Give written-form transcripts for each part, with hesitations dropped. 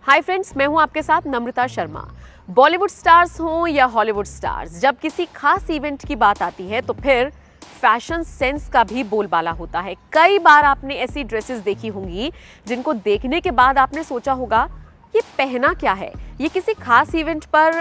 Hi friends, मैं हूं आपके साथ नम्रता शर्मा। बॉलीवुड स्टार्स हों या हॉलीवुड स्टार्स, जब किसी खास इवेंट की बात आती है तो फिर फैशन सेंस का भी बोलबाला होता है। कई बार आपने ऐसी ड्रेसेस देखी होंगी जिनको देखने के बाद आपने सोचा होगा ये पहना क्या है, ये किसी खास इवेंट पर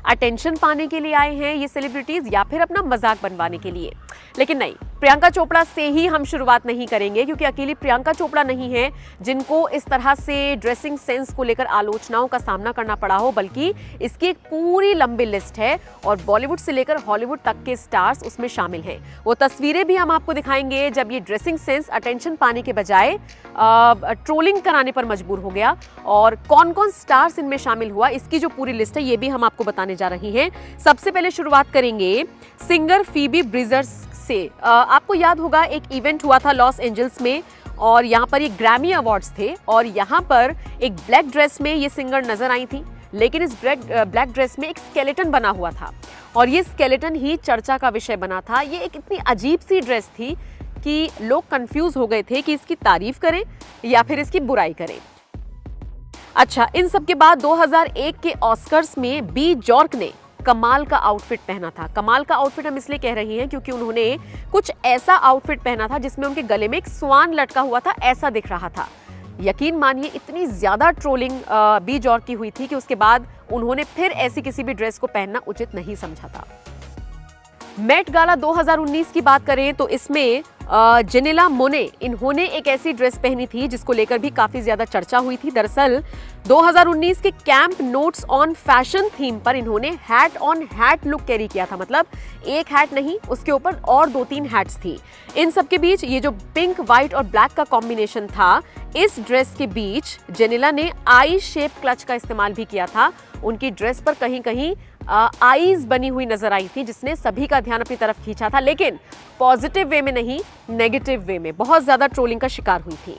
अटेंशन पाने के लिए आए हैं ये सेलिब्रिटीज या फिर अपना मजाक बनवाने के लिए। लेकिन नहीं, प्रियंका चोपड़ा से ही हम शुरुआत नहीं करेंगे, क्योंकि अकेली प्रियंका चोपड़ा नहीं है जिनको इस तरह से ड्रेसिंग सेंस को लेकर आलोचनाओं का सामना करना पड़ा हो, बल्कि इसकी एक पूरी लंबी लिस्ट है और बॉलीवुड से लेकर हॉलीवुड तक के स्टार्स उसमें शामिल हैं। वो तस्वीरें भी हम आपको दिखाएंगे जब ये ड्रेसिंग सेंस अटेंशन पाने के बजाय ट्रोलिंग कराने पर मजबूर हो गया, और कौन कौन स्टार्स इनमें शामिल हुआ इसकी जो पूरी लिस्ट है ये भी हम आपको बताने जा रही हैं। सबसे पहले शुरुआत करेंगे सिंगर फीबी ब्रिजर्स से। आपको याद होगा एक इवेंट हुआ था लॉस एंजल्स में और यहाँ पर ये ग्रैमी अवार्ड्स थे और यहाँ पर एक ब्लैक ड्रेस में ये सिंगर नजर आई थी, लेकिन इस ब्लैक ड्रेस में एक स्केलेटन बना हुआ था और ये स्केलेटन ही चर्चा का विषय बना था। ये एक इतनी अजीब सी ड्रेस थी कि लोग कंफ्यूज हो गए थे कि इसकी तारीफ करें या फिर इसकी बुराई करें। अच्छा, इन सब के बाद 2001 के ऑस्कर्स में बी जॉर्क ने कमाल का आउटफिट पहना था। कमाल का आउटफिट हम इसलिए कह रही हैं क्योंकि उन्होंने कुछ ऐसा आउटफिट पहना था जिसमें उनके गले में एक स्वान लटका हुआ था, ऐसा दिख रहा था। यकीन मानिए इतनी ज्यादा ट्रोलिंग बी जॉर्क की हुई थी कि उसके बाद उन्होंने फिर ऐसी किसी भी ड्रेस को पहनना उचित नहीं समझा था। मेट गाला 2019 की बात करें तो इसमें जेनेला मोने, इन्होंने एक ऐसी ड्रेस पहनी थी जिसको लेकर भी काफी ज्यादा चर्चा हुई थी। दरअसल 2019 के camp notes on fashion theme पर इन्होंने hat on hat look carry किया था, मतलब एक हैट नहीं, उसके ऊपर और 2-3 हैट्स थी। इन सब के बीच ये जो पिंक, व्हाइट और ब्लैक का कॉम्बिनेशन था, इस ड्रेस के बीच जेनेला ने आई शेप क्लच का इस्तेमाल भी किया था। उनकी ड्रेस पर कहीं कहीं आईज बनी हुई नजर आई थी जिसने सभी का ध्यान अपनी तरफ खींचा था, लेकिन पॉजिटिव वे में नहीं, नेगेटिव वे में बहुत ज्यादा ट्रोलिंग का शिकार हुई थी।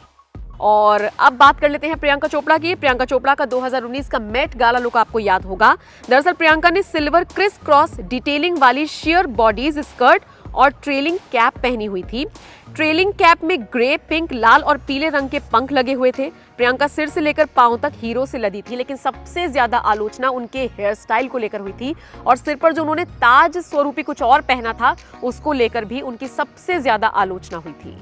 और अब बात कर लेते हैं प्रियंका चोपड़ा की। प्रियंका चोपड़ा का 2019 का मेट गाला लुक आपको याद होगा। दरअसल प्रियंका ने सिल्वर क्रिस क्रॉस डिटेलिंग वाली शेयर बॉडीज स्कर्ट और ट्रेलिंग कैप पहनी हुई थी। ट्रेलिंग कैप में ग्रे, पिंक, लाल और पीले रंग के पंख लगे हुए थे। प्रियंका सिर से लेकर पांव तक हीरो से लदी थी, लेकिन सबसे ज्यादा आलोचना उनके हेयर स्टाइल को लेकर हुई थी और सिर पर जो उन्होंने ताज स्वरूपी कुछ और पहना था उसको लेकर भी उनकी सबसे ज्यादा आलोचना हुई थी।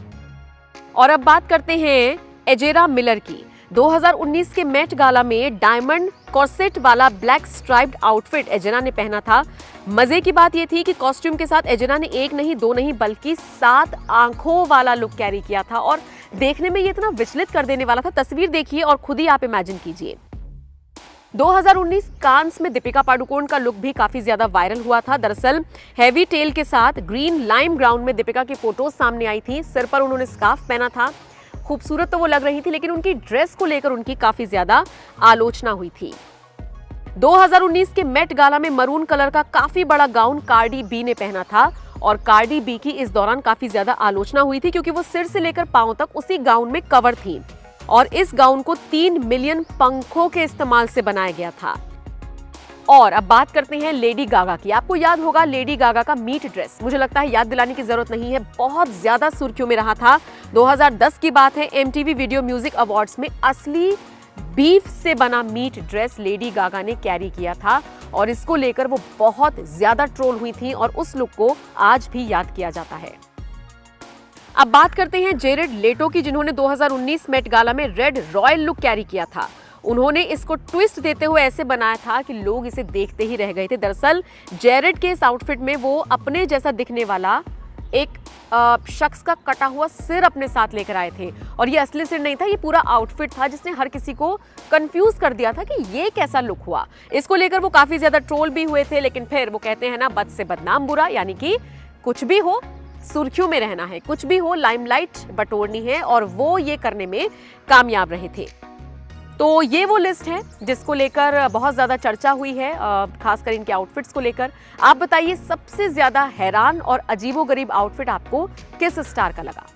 और अब बात करते हैं एजेरा मिलर की। 2019 के मेट गाला में डायमंड कॉर्सेट वाला ब्लैक स्ट्राइप्ड आउटफिट एजेरा ने पहना था। मजे की बात यह थी कि कॉस्ट्यूम के साथ एजेरा ने 1 नहीं 2 नहीं बल्कि 7 आंखों वाला लुक कैरी किया था और देखने में ये इतना विचलित कर देने वाला था। तस्वीर देखिए और खुद ही आप इमेजिन कीजिए। 2019 कांस में दीपिका पादुकोण का लुक भी काफी ज्यादा वायरल हुआ था। दरअसल हैवी टेल के साथ ग्रीन लाइम ग्राउंड में दीपिका की फोटोज सामने आई थी। सिर पर उन्होंने स्कार्फ पहना था। खूबसूरत तो वो लग रही थी, लेकिन उनकी ड्रेस को लेकर उनकी काफी ज्यादा आलोचना हुई थी। 2019 के मेट गाला में मरून कलर का काफी बड़ा गाउन कार्डी बी ने पहना था और कार्डी बी की इस दौरान काफी ज्यादा आलोचना हुई थी क्योंकि वो सिर से लेकर पांव तक उसी गाउन में कवर थी और इस गाउन को 3 मिलियन पंखों के इस्तेमाल से बनाया गया था। और अब बात करते हैं लेडी गागा की। आपको याद होगा लेडी गागा का मीट ड्रेस, मुझे लगता है याद दिलाने की जरूरत नहीं है, बहुत ज्यादा सुर्खियों में रहा था। 2010 की बात है, MTV वीडियो म्यूजिक अवार्ड्स में असली बीफ से बना मीट ड्रेस लेडी गागा ने कैरी किया था और इसको लेकर वो बहुत ज्यादा ट्रोल हुई थी और उस लुक को आज भी याद किया जाता है। अब बात करते हैं जेरेड लेटो की, जिन्होंने 2019 मेट गाला में रेड रॉयल लुक कैरी किया था। उन्होंने इसको ट्विस्ट देते हुए ऐसे बनाया था कि लोग इसे देखते ही रह गए थे। दरअसल जेरेड के इस आउटफिट में वो अपने जैसा दिखने वाला एक शख्स का कटा हुआ सिर अपने साथ लेकर आए थे और ये असली सिर नहीं था, ये पूरा आउटफिट था जिसने हर किसी को कंफ्यूज कर दिया था कि ये कैसा लुक हुआ। इसको लेकर वो काफी ज्यादा ट्रोल भी हुए थे, लेकिन फिर वो कहते हैं ना, बद से बदनाम बुरा, यानी कि कुछ भी हो सुर्खियों में रहना है, कुछ भी हो लाइमलाइट बटोरनी है और वो ये करने में कामयाब रहे थे। तो ये वो लिस्ट है जिसको लेकर बहुत ज्यादा चर्चा हुई है, खासकर इनके आउटफिट्स को लेकर। आप बताइए सबसे ज्यादा हैरान और अजीबोगरीब आउटफिट आपको किस स्टार का लगा?